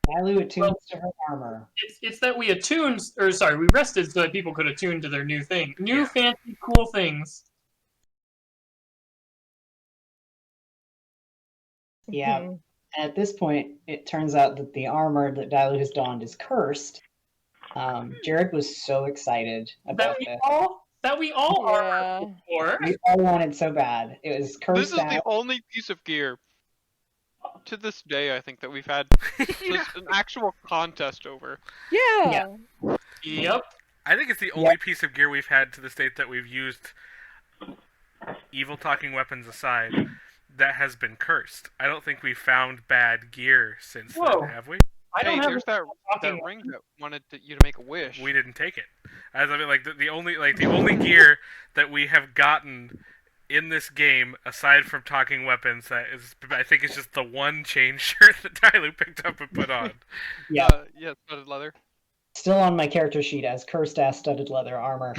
Dalu attunes to her armor. It's that we we rested so that people could attune to their new thing. New fancy cool things. Yeah. And at this point, it turns out that the armor that Dalu has donned is cursed. Jared was so excited about this. That we all are before. We all wanted so bad. It was cursed. This is the only piece of gear to this day, I think, that we've had just an actual contest over. Yeah. Yep. I think it's the only piece of gear we've had to the state that we've used, evil talking weapons aside, that has been cursed. I don't think we've found bad gear since then, have we? There's that ring that wanted you to make a wish. We didn't take it. As I mean, like the only gear that we have gotten in this game, aside from talking weapons, that is, I think, it's just the one chain shirt that Dalu picked up and put on. Yeah, studded leather. Still on my character sheet as cursed ass studded leather armor.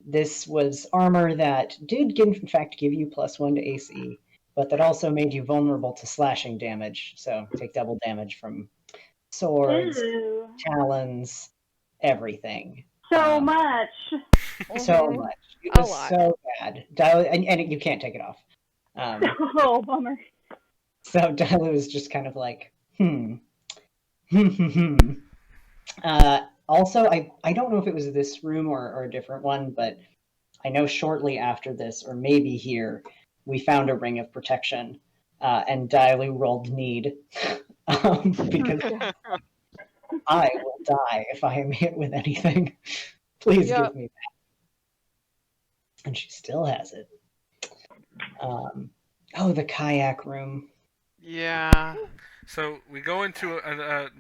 This was armor that did, in fact, give you +1 to AC, but that also made you vulnerable to slashing damage. So take double damage from swords, talons, everything. So much. So much. It was so bad. And you can't take it off. Oh, bummer. So Dalu was just kind of like, Also, I don't know if it was this room or a different one, but I know shortly after this, or maybe here, we found a ring of protection, and Dalu rolled need, because I will die if I am hit with anything. Please give me that. And she still has it. The kayak room. Yeah. So we go into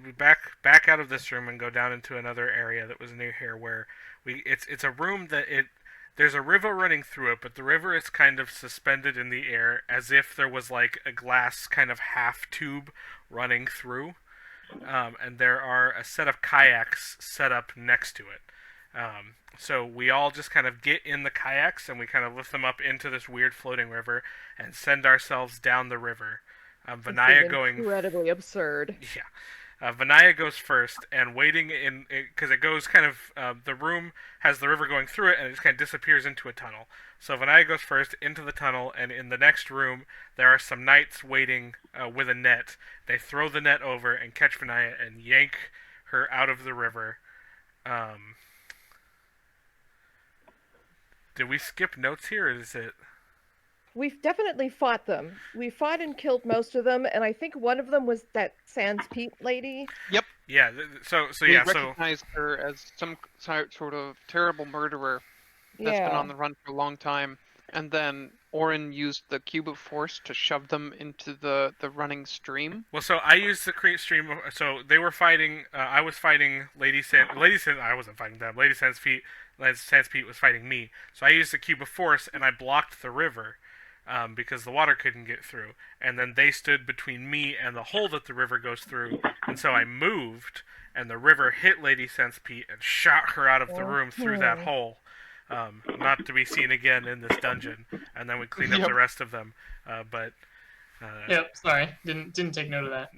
we back out of this room and go down into another area that was near here, where it's a room that there's a river running through it, but the river is kind of suspended in the air as if there was like a glass kind of half tube running through, and there are a set of kayaks set up next to it. So we all just kind of get in the kayaks and we kind of lift them up into this weird floating river and send ourselves down the river. Vinaya going incredibly absurd. Yeah, Vinaya goes first, and waiting in because it goes kind of the room has the river going through it, and it just kind of disappears into a tunnel. So Vinaya goes first into the tunnel, and in the next room there are some knights waiting with a net. They throw the net over and catch Vinaya and yank her out of the river. Did we skip notes here, or is it? We've definitely fought them. We fought and killed most of them, and I think one of them was that Sans Pete lady. Yep. Yeah. So we recognized her as some sort of terrible murderer that's been on the run for a long time, and then Orin used the cube of force to shove them into the running stream. Well, so I used the stream. So they were fighting. I was fighting Lady Sans. I wasn't fighting them. Lady Sans Pete. Sans Pete was fighting me. So I used the cube of force and I blocked the river. Because the water couldn't get through, and then they stood between me and the hole that the river goes through, and so I moved, and the river hit Lady Sans Pete and shot her out of the room through that hole, not to be seen again in this dungeon, and then we cleaned up the rest of them, sorry, didn't take note of that.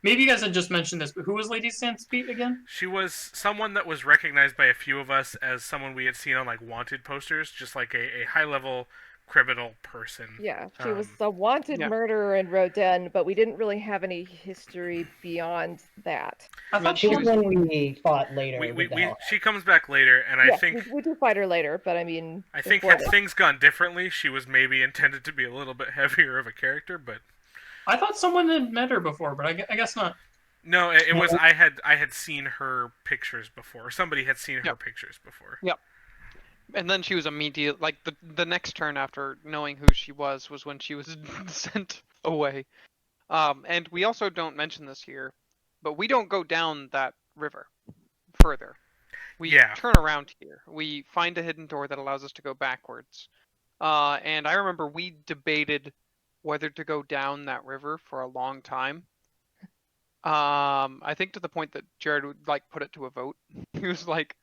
Maybe you guys had just mentioned this, but who was Lady Sans Pete again? She was someone that was recognized by a few of us as someone we had seen on like wanted posters, just like a high-level criminal person. Yeah, she was a wanted murderer in Rodin, but we didn't really have any history beyond that. I thought she was when we fought later. She comes back later, and I think we do fight her later. But I mean, I think had things gone differently, she was maybe intended to be a little bit heavier of a character. But I thought someone had met her before, but I guess not. No, it was I had seen her pictures before. Somebody had seen her pictures before. Yep. And then she was immediate, like, the next turn after knowing who she was when she was sent away. And we also don't mention this here, but we don't go down that river further. We turn around here. We find a hidden door that allows us to go backwards. And I remember we debated whether to go down that river for a long time. I think to the point that Jared would, like, put it to a vote. He was like,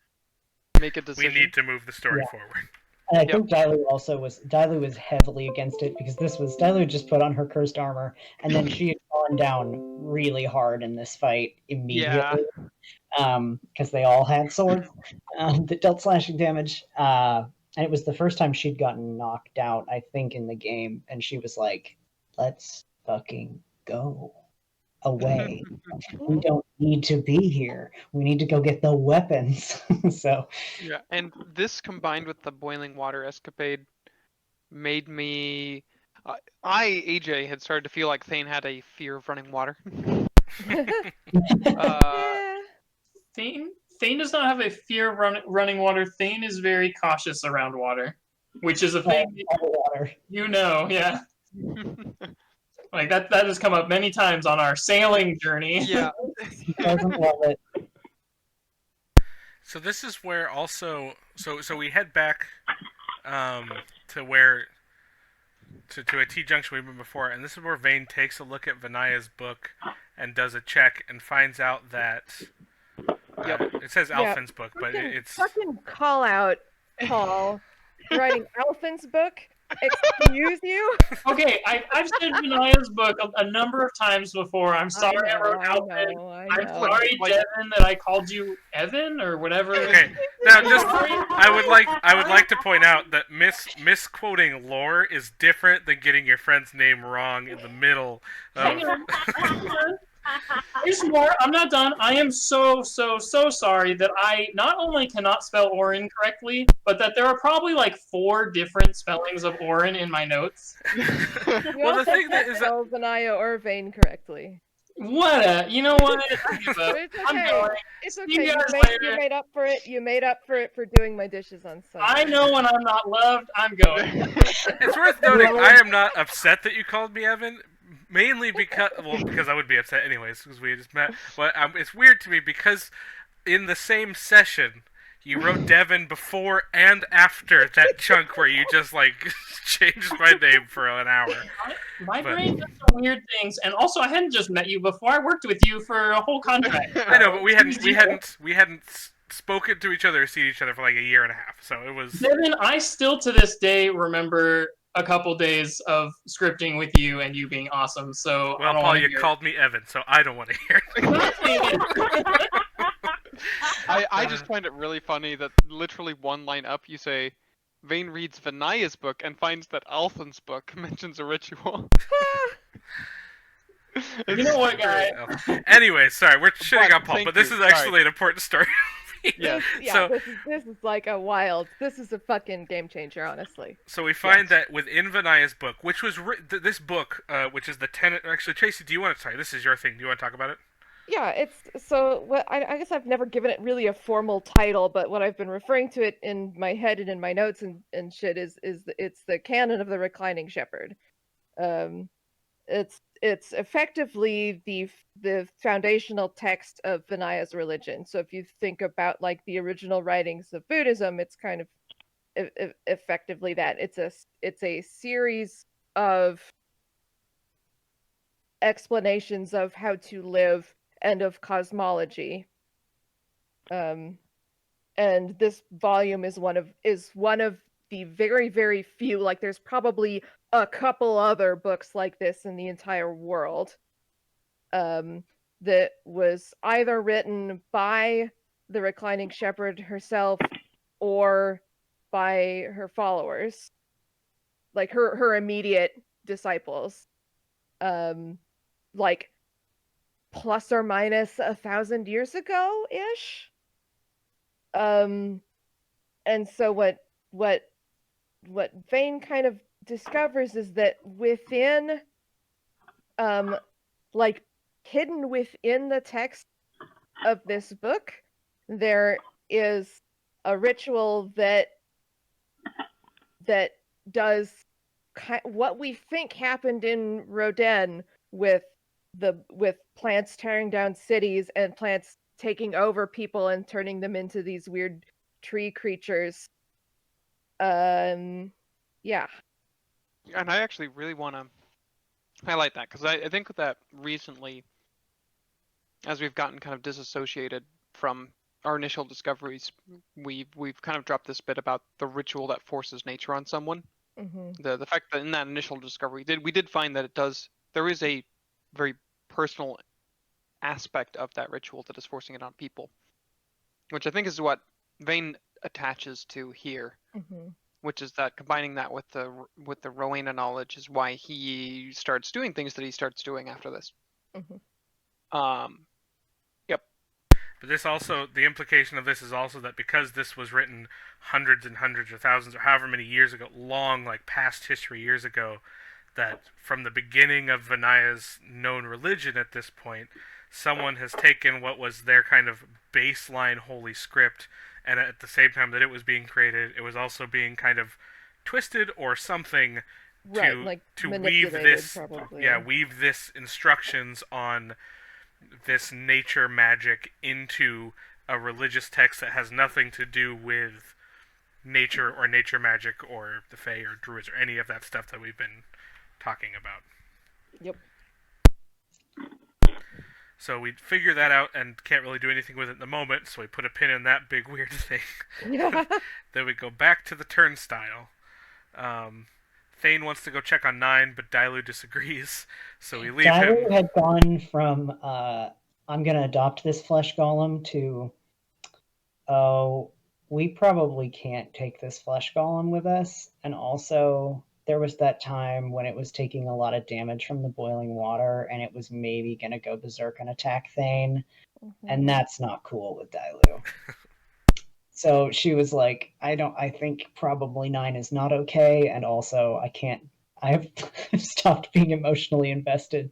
make a decision. We need to move the story forward. And I think Dalu was heavily against it, because Dalu just put on her cursed armor, and then she had gone down really hard in this fight Yeah. immediately. Because they all had swords that dealt slashing damage. And it was the first time she'd gotten knocked out, I think, in the game. And she was like, let's fucking go away. We don't need to be here. We need to go get the weapons. So, Yeah, and this combined with the boiling water escapade made me. AJ, had started to feel like Thane had a fear of running water. Yeah. Thane does not have a fear of running water. Thane is very cautious around water, which is a thing water. you know, yeah. Like that has come up many times on our sailing journey. Yeah. He doesn't love it. So this is where also so we head back to where to a T junction we've been before, and this is where Vane takes a look at Vinaya's book and does a check and finds out that it says Alphin's book, but it's fucking call out, Paul. Writing Alphin's book. Excuse you? Okay, I've said Vinaya's book a number of times before. I'm sorry I wrote Alphin. I'm sorry, Devin, that I called you Evan or whatever. Okay. Now, just I would like to point out that misquoting lore is different than getting your friend's name wrong in the middle. Hang on. There's more. I'm not done. I am so sorry that I not only cannot spell Orin correctly, but that there are probably like 4 different spellings of Orin in my notes. Well, the thing that is spell Vinaya or Vane correctly. You know what? It's okay. I'm going. It's See okay. you guys You later. made up for it. You made up for it for doing my dishes on Sunday. I know when I'm not loved, I'm going. It's worth noting I am not upset that you called me Evan. Mainly because I would be upset anyways, because we just met. But it's weird to me because in the same session, you wrote Devin before and after that chunk where you just like changed my name for an hour. My brain does some weird things, and also I hadn't just met you before. I worked with you for a whole contract. I know, but we hadn't spoken to each other or seen each other for like a year and a half. So it was. Devin, I still to this day remember a couple days of scripting with you and you being awesome. So well, Paul, you called me Evan, so I don't want to hear it. I just find it really funny that literally one line up you say, Vane reads Vinaya's book and finds that Alphin's book mentions a ritual. You know what, guy? Anyway, sorry, we're shitting on Paul, Thank but this you. is actually an important story. Yeah. So this is like this is a fucking game changer, honestly. So we find that within Vinaya's book, which was this book, which is the tenet. Actually, Tracy, do you want to? Sorry, this is your thing. Do you want to talk about it? Yeah, it's so. What I guess I've never given it really a formal title, but what I've been referring to it in my head and in my notes and shit is it's the canon of the reclining shepherd. It's effectively the foundational text of Vinaya's religion. So if you think about like the original writings of Buddhism, it's kind of effectively that. It's a series of explanations of how to live and of cosmology. And this volume is one of the very, very few, like there's probably a couple other books like this in the entire world, that was either written by the reclining shepherd herself or by her followers, like her immediate disciples, like plus or minus 1,000 years ago ish. And so what Vane kind of discovers is that within, like hidden within the text of this book, there is a ritual that does what we think happened in Roden with plants tearing down cities and plants taking over people and turning them into these weird tree creatures. Yeah. And I actually really want to highlight that because I think that recently, as we've gotten kind of disassociated from our initial discoveries, we've kind of dropped this bit about the ritual that forces nature on someone. Mm-hmm. The fact that in that initial discovery we did find that there is a very personal aspect of that ritual that is forcing it on people, which I think is what Vane attaches to here, which is that combining that with the Rowena knowledge is why he starts doing things that he starts doing after this. Yep. But this also, the implication of this is also that because this was written hundreds and hundreds or thousands or however many years ago, long, like past history years ago, that from the beginning of Vanaya's known religion at this point, someone has taken what was their kind of baseline holy script, and at the same time that it was being created, it was also being kind of twisted or something to weave this, probably. weave this instructions on this nature magic into a religious text that has nothing to do with nature or nature magic or the Fae or Druids or any of that stuff that we've been talking about. Yep. So we figure that out and can't really do anything with it in the moment, so we put a pin in that big weird thing. Then we go back to the turnstile. Thane wants to go check on 9, but Dailu disagrees, so we leave him. Dailu had gone from, I'm going to adopt this flesh golem to, oh, we probably can't take this flesh golem with us. And also, there was that time when it was taking a lot of damage from the boiling water, and it was maybe going to go berserk and attack Thane. And that's not cool with Dailu. So she was like, I think probably 9 is not okay, and also I've stopped being emotionally invested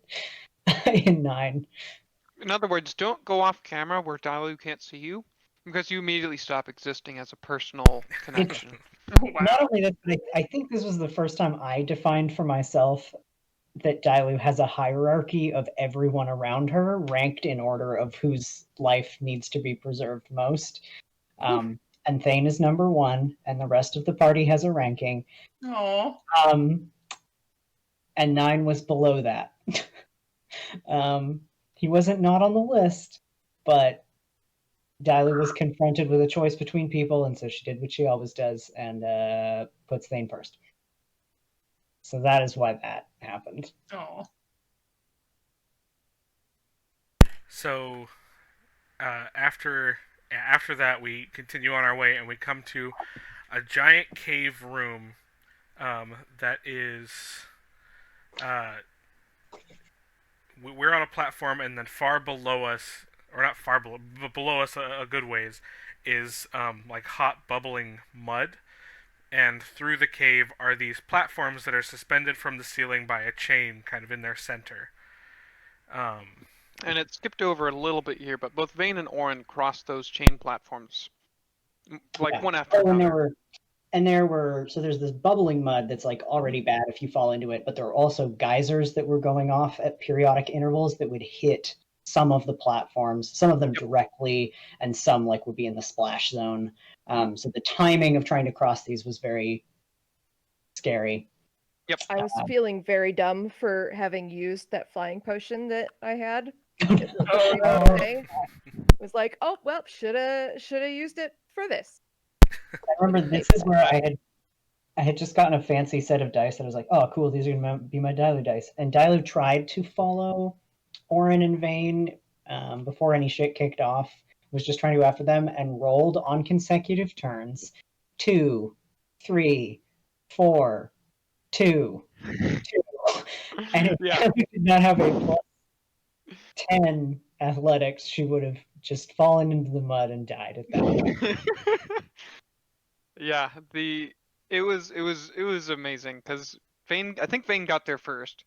in 9. In other words, don't go off camera where Dailu can't see you, because you immediately stop existing as a personal connection. Not only that, but I think this was the first time I defined for myself that Dailu has a hierarchy of everyone around her, ranked in order of whose life needs to be preserved most. And Thane is number 1, and the rest of the party has a ranking. Aww. And 9 was below that. He wasn't not on the list, but Dailu was confronted with a choice between people, and so she did what she always does, and puts Thane first. So that is why that happened. Aww. So after that, we continue on our way, and we come to a giant cave room that is... we're on a platform, and then far below us, or not far below, but below us a good ways, is like hot bubbling mud. And through the cave are these platforms that are suspended from the ceiling by a chain kind of in their center. And it skipped over a little bit here, but both Vane and Orin crossed those chain platforms, one after another. So there's this bubbling mud that's like already bad if you fall into it, but there are also geysers that were going off at periodic intervals that would hit some of the platforms, some of them directly, and some like would be in the splash zone. So the timing of trying to cross these was very scary. Yep. I was feeling very dumb for having used that flying potion that I had. It was like, oh well, should have used it for this. I remember this is where I had just gotten a fancy set of dice, and I was like, oh cool, these are gonna be my Dailu dice. And Dailu tried to follow Orin and Vane before any shit kicked off. Was just trying to go after them and rolled on consecutive turns 2, 3, 4, 2, 2. And if Dailu did not have a plus 10 athletics, she would have just fallen into the mud and died at that point. Yeah, it was amazing because I think Vane got there first.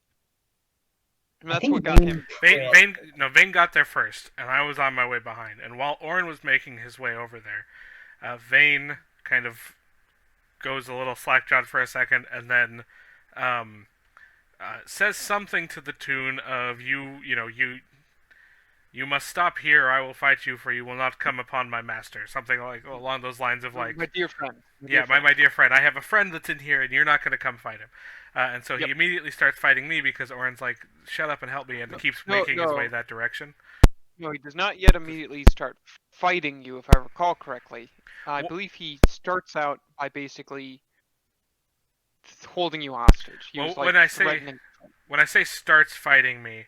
And that's what got him. Vane got there first, and I was on my way behind. And while Orin was making his way over there, Vane kind of goes a little slack-jawed for a second, and then says something to the tune of you must stop here, or I will fight you, for you will not come upon my master. Something like along those lines of like... My dear friend. My dear friend. I have a friend that's in here, and you're not going to come fight him. And so he immediately starts fighting me because Orin's like, shut up and help me, and keeps making his way that direction. No, he does not yet immediately start fighting you, if I recall correctly. I believe he starts out by basically holding you hostage. He was, when I say starts fighting me,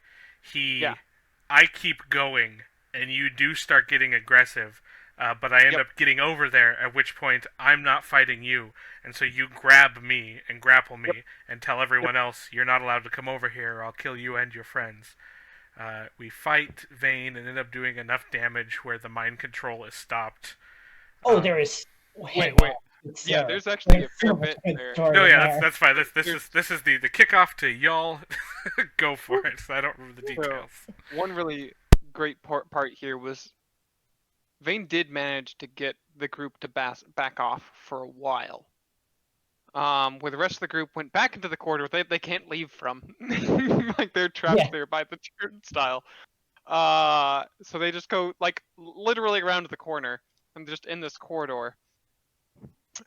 I keep going, and you do start getting aggressive, but I end up getting over there, at which point I'm not fighting you, and so you grab me and grapple me and tell everyone else, you're not allowed to come over here or I'll kill you and your friends. We fight Vayne and end up doing enough damage where the mind control is stopped. There is... Wait. It's, Yeah, there's actually a fair so much bit good there. story No, in yeah, there. that's fine. This is the kickoff to y'all. Go for it. I don't remember the details. One really great part here was Vayne did manage to get the group to back off for a while. Where the rest of the group went back into the corridor they can't leave from. Like they're trapped there by the turnstile. So they just go like literally around the corner and just in this corridor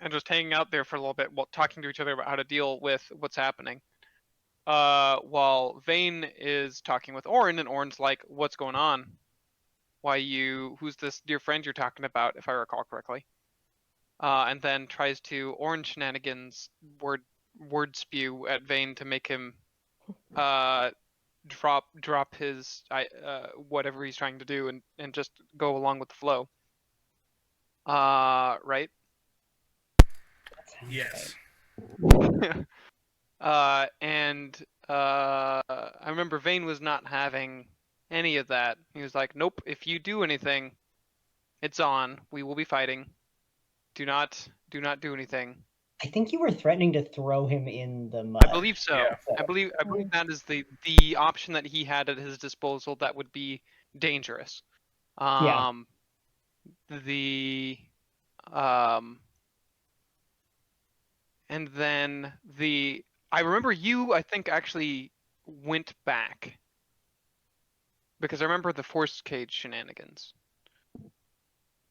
and just hanging out there for a little bit while talking to each other about how to deal with what's happening. While Vayne is talking with Orin, and Orin's like, "What's going on? Who's this dear friend you're talking about, if I recall correctly?" And then tries to Orin shenanigans word spew at Vayne to make him drop his whatever he's trying to do and just go along with the flow. Right? Yes. And I remember Vayne was not having any of that. He was like, "Nope, if you do anything, it's on. We will be fighting. Do not do anything." I think you were threatening to throw him in the mud. I believe so. Yeah. I believe that is the option that he had at his disposal that would be dangerous. And then I remember you, I think, actually went back. Because I remember the force cage shenanigans.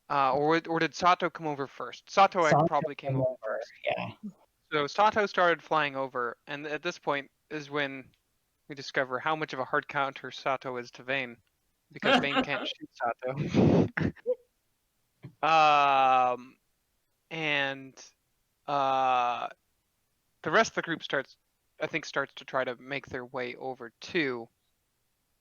Or did Sato come over first? Sato probably came over first. Yeah. So Sato started flying over, and at this point is when we discover how much of a hard counter Sato is to Vayne. Because Vayne can't shoot Sato. And the rest of the group starts to try to make their way over too.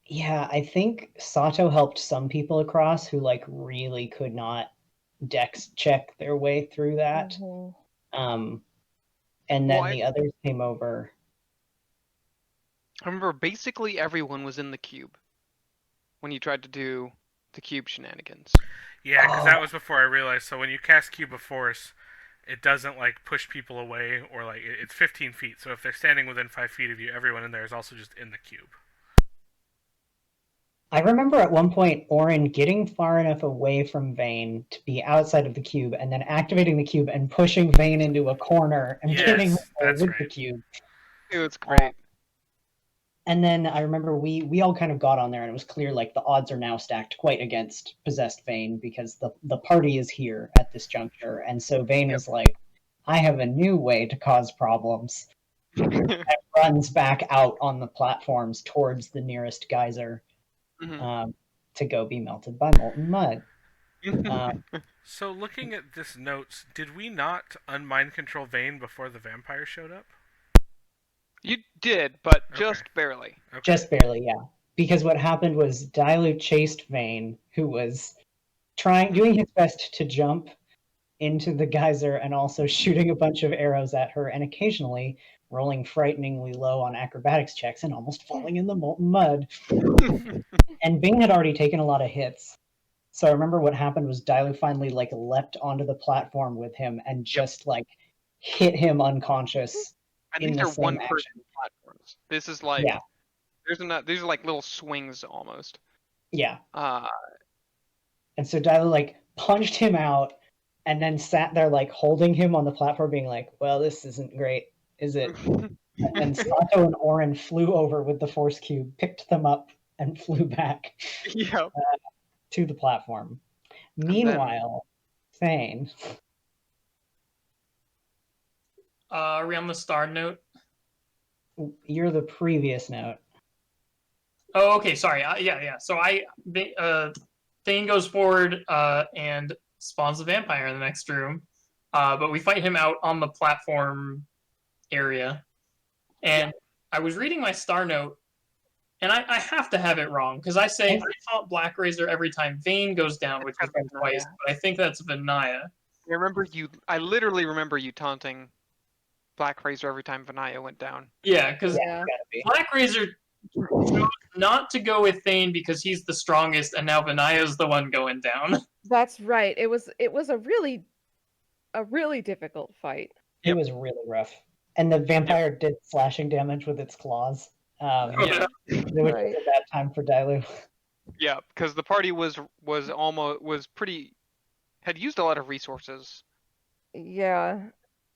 Yeah, I think Sato helped some people across who like really could not dex check their way through that. Mhm. And then the others came over. I remember basically everyone was in the cube when you tried to do the cube shenanigans. Yeah, because that was before I realized. So when you cast Cube of Force, it doesn't like push people away or like it's 15 feet. So if they're standing within 5 feet of you, everyone in there is also just in the cube. I remember at one point Orin getting far enough away from Vayne to be outside of the cube and then activating the cube and pushing Vayne into a corner and getting her with the cube. It was great. And then I remember we all kind of got on there and it was clear like the odds are now stacked quite against possessed Vayne because the party is here at this juncture. And so Vayne is like, I have a new way to cause problems. And runs back out on the platforms towards the nearest geyser. To go be melted by molten mud. So looking at this notes, did we not unmind control Vayne before the vampire showed up? You did, but just barely. Okay. Just barely, yeah. Because what happened was Dilute chased Vayne, who was doing his best to jump into the geyser and also shooting a bunch of arrows at her and occasionally rolling frighteningly low on acrobatics checks and almost falling in the molten mud. And Vayne had already taken a lot of hits. So I remember what happened was Dilute finally like leapt onto the platform with him and just like hit him unconscious. I think they're one-person platforms. This is like these are like little swings almost. Yeah. And so Dilute like punched him out and then sat there like holding him on the platform being like, well, this isn't great, is it? And Sato and Orin flew over with the force cube, picked them up, and flew back to the platform. Meanwhile, Thane. Are we on the star note? You're the previous note. Oh, okay. Sorry. So Thane goes forward and spawns a vampire in the next room, but we fight him out on the platform area. And I was reading my star note, and I have to have it wrong because I say I taunt Black Razor every time Vayne goes down, which is That's twice, but I think that's Vanaya. I literally remember you taunting Black Razor every time Vanaya went down. Yeah, because Yeah. Gotta be. Black Razor chose not to go with Thane because he's the strongest, and now Vanaya's the one going down. That's right. It was a really difficult fight. It was really rough. And the vampire did slashing damage with its claws. Yeah. Which Right. was a bad time for Dailu. Yeah, because the party had used a lot of resources. Yeah.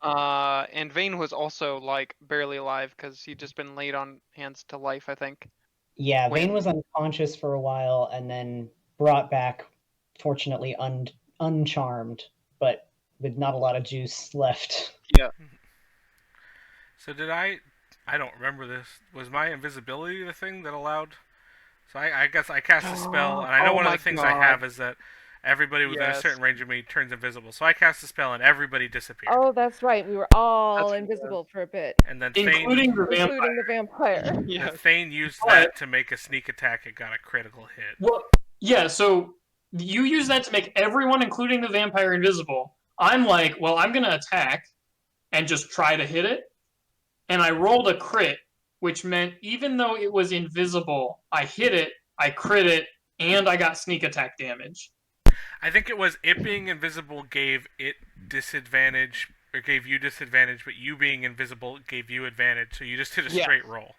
And Vayne was also like barely alive because he'd just been laid on hands to life, I think. Yeah, When- Vayne was unconscious for a while and then brought back, fortunately uncharmed, but with not a lot of juice left. So did I don't remember this. Was my invisibility the thing that allowed? So I guess I cast a spell, and I know Oh one of my the things I God. have is that everybody within a Yes. certain range of me turns invisible. So I cast a spell, and everybody disappeared. Oh, that's right. We were all That's what it invisible for a bit, And then Including the vampire. including the vampire. Yes. Thane used But- that to make a sneak attack. It got a critical hit. Well, yeah, so you use that to make everyone, including the vampire, invisible. I'm like, well, I'm going to attack and just try to hit it. And I rolled a crit, which meant even though it was invisible, I hit it, I crit it, and I got sneak attack damage. I think it was it being invisible gave it disadvantage, or gave you disadvantage, but you being invisible gave you advantage. So you just did a Yeah. straight roll.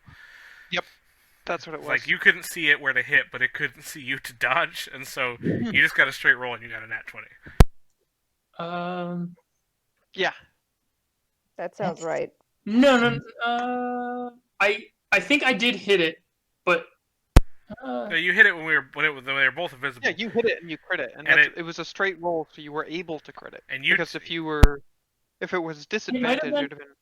That's what it It's was. like you couldn't see it where to hit, but it couldn't see you to dodge, and so you just got a straight roll and you got a nat 20. Yeah. That sounds right. No. I think I did hit it, but No, you hit it when they were both invisible. Yeah, you hit it and you crit it, and And it was a straight roll, so you were able to crit it. And you Because if it was disadvantaged, it would have been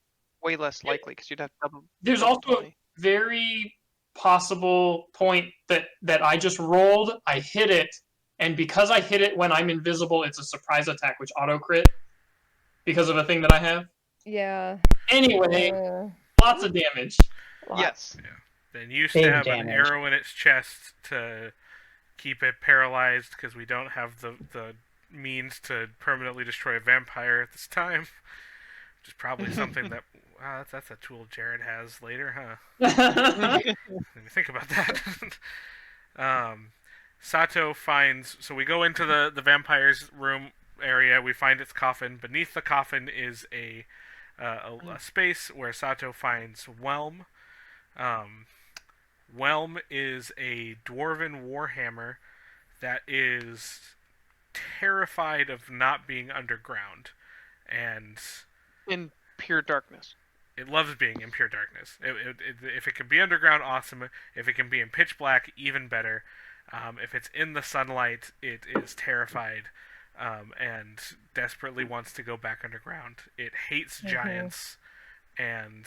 way less likely because you'd have double. there's double also a 20. very possible point that I just rolled, I hit it, and because I hit it when I'm invisible, it's a surprise attack, which auto crit because of a thing that I have. Yeah. Anyway, lots of damage. Yes. Then you Big stab an damage. arrow in its chest to keep it paralyzed because we don't have the means to permanently destroy a vampire at this time. Which is probably something that that's a tool Jared has later, huh? Let me think about that. Sato finds. So we go into the vampire's room area. We find its coffin. Beneath the coffin is a space where Sato finds Whelm. Whelm is a dwarven warhammer that is terrified of not being underground, and In pure darkness. it loves being in pure darkness. If it can be underground, awesome. If it can be in pitch black, even better. If it's in the sunlight, it is terrified and desperately wants to go back underground. It hates giants and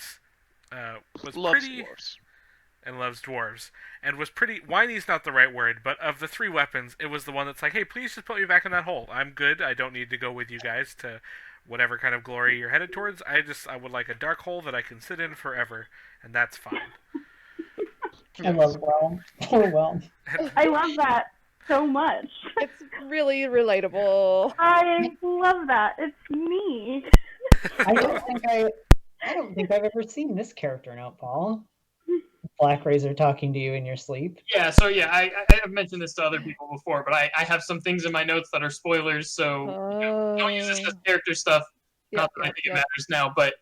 was Loves pretty dwarves. and loves dwarves and was pretty. Whiny's not the right word, but of the three weapons, it was the one that's like, hey, please just put me back in that hole. I'm good. I don't need to go with you guys to whatever kind of glory you're headed towards. I would like a dark hole that I can sit in forever, and that's fine. I love Whelm. Poor Whelm. I love that so much. It's really relatable. I love that. It's me. I don't think I've ever seen this character now, Paul. Black Razor talking to you in your sleep. Yeah, so yeah, I have mentioned this to other people before, but I have some things in my notes that are spoilers, so don't use this as character stuff. Not that I think it matters now, but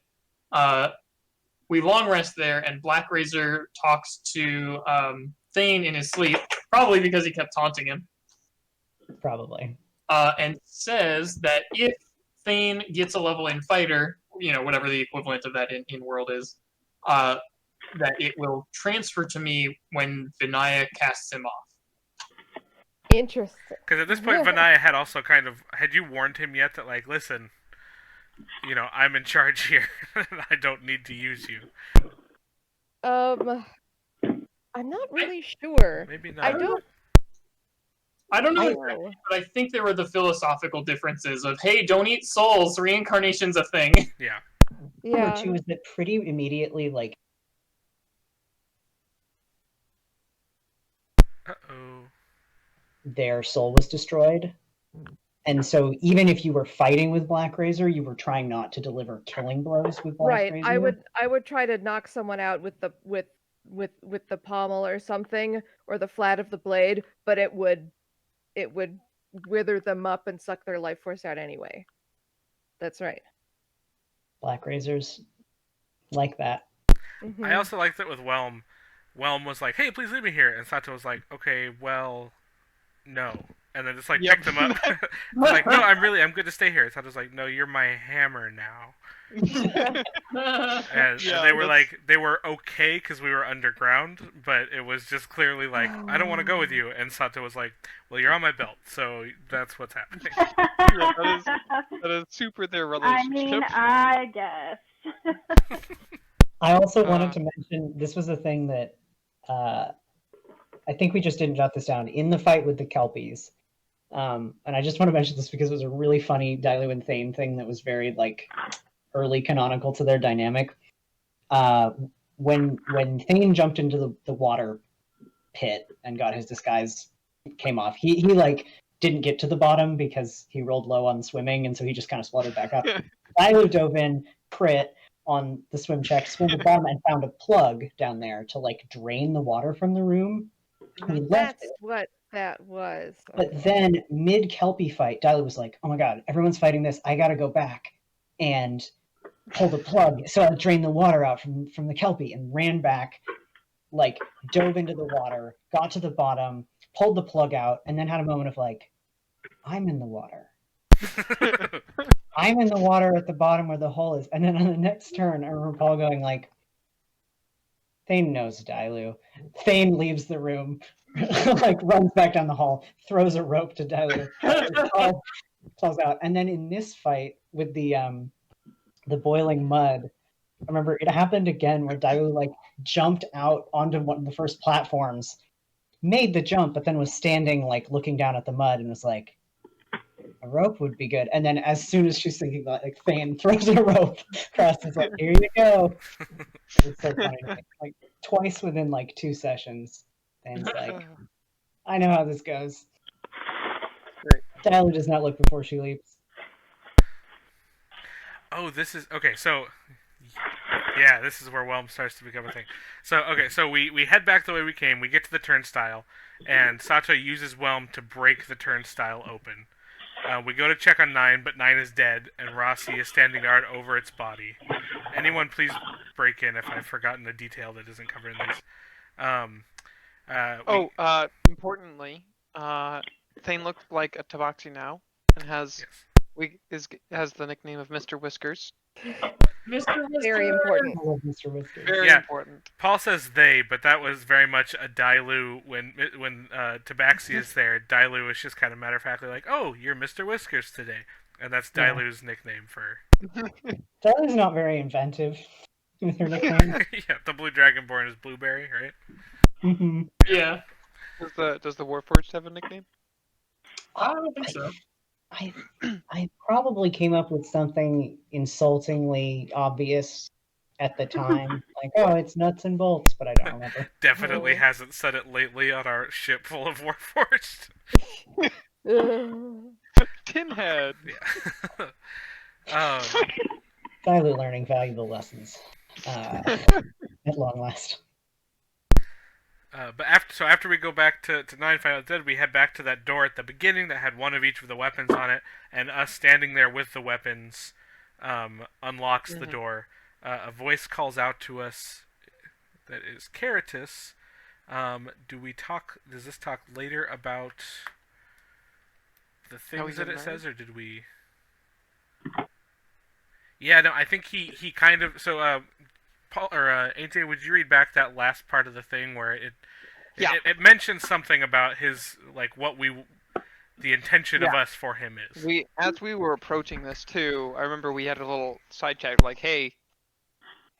we long rest there, and Black Razor talks to Thane in his sleep, probably because he kept taunting him, Probably. and says that if Thane gets a level in fighter, whatever the equivalent of that in world is, that it will transfer to me when Vinaya casts him off. Interesting. Because at this point, Vanaya had also had you warned him yet that, like, listen, I'm in charge here, and I don't need to use you. I'm not really sure. Maybe not. I don't I don't know, know. but I think there were the philosophical differences of, hey, don't eat souls, reincarnation's a thing. Yeah. Yeah. Number two is that pretty immediately, like, Uh-oh. their soul was destroyed. And so even if you were fighting with Black Razor, you were trying not to deliver killing blows with Black Right. Razor. I would try to knock someone out with the pommel or something, or the flat of the blade, but it would wither them up and suck their life force out anyway. That's right. Black Razors like that. Mhm. I also liked it with Whelm. Whelm was like, "Hey, please leave me here," and Sato was like, "Okay, well, no," and then just like Yep. picked him up. Like, "No, I'm good to stay here." Sato's like, "No, you're my hammer now." And Yeah, they were that's- like, they were okay because we were underground, but it was just clearly like, "I don't want to go with you," and Sato was like, "Well, you're on my belt, so that's what's happening." That is super their I relationship. mean, I guess. I also wanted to mention this was a thing that I think we just didn't jot this down in the fight with the Kelpies. And I just want to mention this because it was a really funny Dailu and Thane thing that was very like early canonical to their dynamic. When Thane jumped into the water pit and got his disguise came off, he like didn't get to the bottom because he rolled low on swimming, and so he just kind of spluttered back up. Dailu dove in, crit on the swim check, swam to the bottom, and found a plug down there to like drain the water from the room. He left That's it. what that was. But then mid Kelpie fight, Dailu was like, "Oh my god, everyone's fighting this. I gotta go back and pull the plug." So I drained the water out from the Kelpie and ran back, like dove into the water, got to the bottom, pulled the plug out, and then had a moment of like, I'm in the water. I'm in the water at the bottom where the hole is. And then on the next turn, I remember Paul going like, Thane knows Dailu. Thane leaves the room, like runs back down the hall, throws a rope to Dailu, calls out. And then in this fight with the boiling mud, I remember it happened again where Dailu like jumped out onto one of the first platforms, made the jump, but then was standing like looking down at the mud and was like, a rope would be good. And then as soon as she's thinking about like Thane throws a rope across and like, here you go. It's so funny. Like twice within like 2 sessions. Thane's like, I know how this goes. Great. Dailu does not look before she leaps. Oh, this is okay. So, yeah, this is where Whelm starts to become a thing. So, okay, so we head back the way we came. We get to the turnstile, and Sato uses Whelm to break the turnstile open. We go to check on 9, but 9 is dead, and Rossi is standing guard over its body. Anyone, please break in if I've forgotten a detail that isn't covered in these. Importantly, Thane looks like a Tabaxi now, and has has the nickname of Mr. Whiskers. Mr. Very important. I love Mr. Whiskers. Very Yeah. important. Paul says they, but that was very much a Dailu when Tabaxi is there. Dailu is just kind of matter of factly like, "Oh, you're Mr. Whiskers today," and that's Yeah. Dailu's nickname for. Dailu's not very inventive with her nickname. Yeah, the Blue Dragonborn is Blueberry, right? Mm-hmm. Yeah. Does the Warforged have a nickname? I don't think so. I probably came up with something insultingly obvious at the time, like, oh, it's nuts and bolts, but I don't remember. Definitely hasn't said it lately on our ship full of Warforged. Tinhead. Yeah. Dailu learning valuable lessons at long last. But after we go back to 9 Final Dead, we head back to that door at the beginning that had one of each of the weapons on it, and us standing there with the weapons unlocks the door. A voice calls out to us that is Caritas. Does this talk later about the things that it says, or did we? Yeah, no, I think he kind of Paul or AJ, would you read back that last part of the thing where it mentions something about his the intention of us for him is. As we were approaching this too, I remember we had a little side chat like, hey,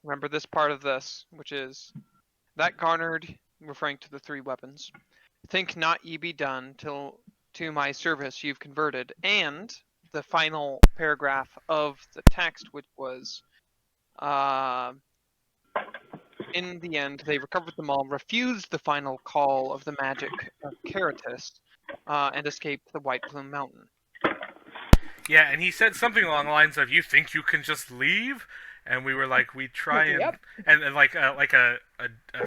remember this part of this, which is that garnered, referring to the 3 weapons. Think not ye be done till to my service you've converted, and the final paragraph of the text, which was in the end, they recovered them all, refused the final call of the magic Caratus, and escaped the White Plume Mountain. Yeah, and he said something along the lines of, "You think you can just leave?" And we were like, "We try and Yep. and like a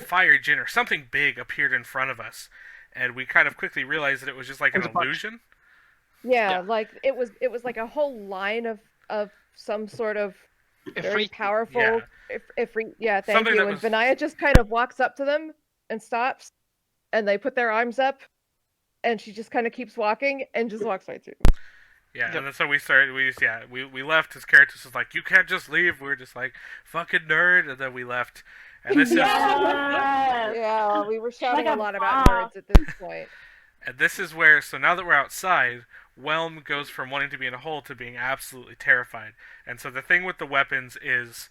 fire djinn or something big appeared in front of us, and we kind of quickly realized that it was just like It an was a bunch. illusion." Yeah, Yeah. like it was like a whole line of some sort of very Ifrit. powerful Yeah. yeah, thank Something you. that And was- Vinaya just kind of walks up to them and stops, and they put their arms up, and she just kind of keeps walking and just walks right through. Yeah, Yep. and then so we left. His character was like, "You can't just leave." We were just like, "Fucking nerd," and then we left. And this is Yes. Yeah, we were shouting Like a a lot about boss. nerds at this point. and this is where, so now that we're outside, Whelm goes from wanting to be in a hole to being absolutely terrified. And so the thing with the weapons is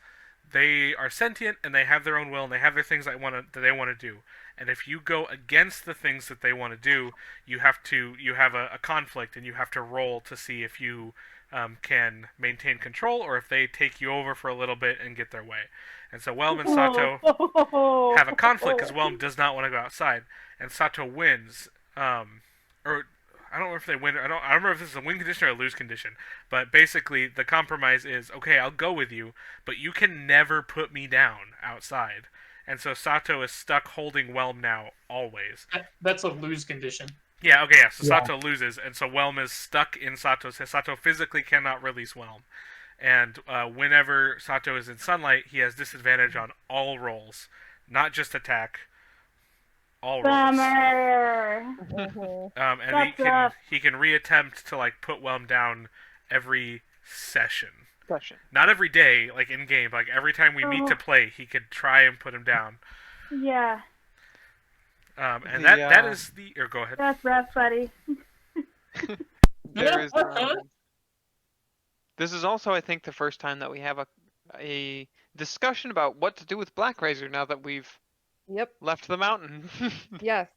they are sentient and they have their own will and they have their things that they want to do. And if you go against the things that they want to do, you have a conflict and you have to roll to see if you can maintain control or if they take you over for a little bit and get their way. And so Whelm and Sato have a conflict because Whelm does not want to go outside, and Sato wins. Or I don't know if they win. I don't remember if this is a win condition or a lose condition. But basically, the compromise is, okay, I'll go with you, but you can never put me down outside. And so Sato is stuck holding Whelm now, always. That's a lose condition. Yeah, okay, yeah, so Yeah. Sato loses, and so Whelm is stuck in Sato's head. Sato physically cannot release Whelm. And whenever Sato is in sunlight, he has disadvantage on all rolls. Not just attack, all rolls. Bummer. Mhm. And That's he can reattempt to like put Whelm down every session. Session. Not every day, like in game, like every time we meet to play, he could try and put him down. Yeah, And The, that is the. Or go ahead. that's rough, buddy. There is. This is also, I think, the first time that we have a discussion about what to do with Black Razor now that we've Yep. left the mountain. Yes.